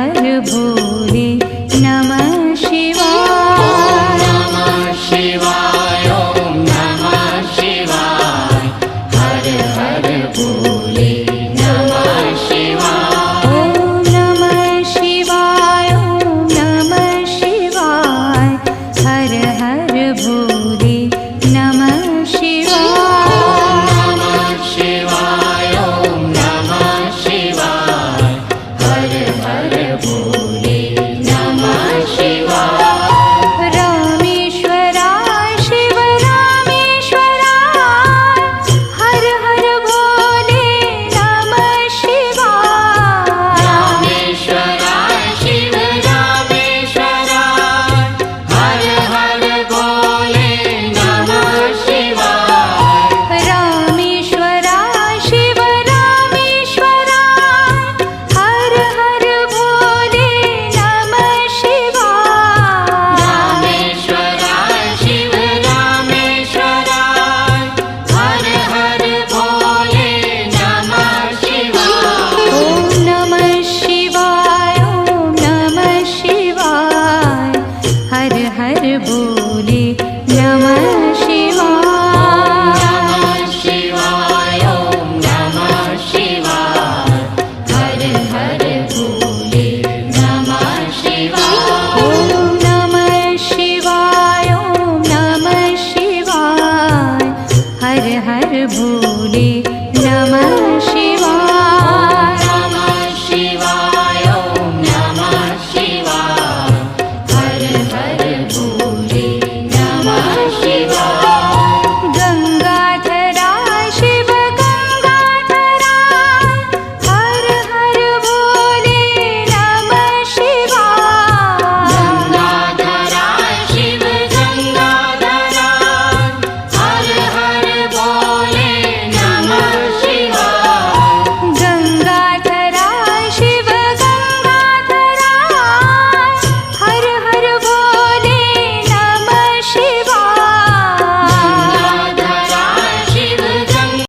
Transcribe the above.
हर भोले नमः शिवाय। नमः शिवाय ओम नमः शिवाय हर हर भोले नमः शिवाय। ओम नमः शिवाय ओम नमः शिवाय हर हर भोले नमः शिवाय। नमः शिवाय ओम नमः शिवाय हर हर भोले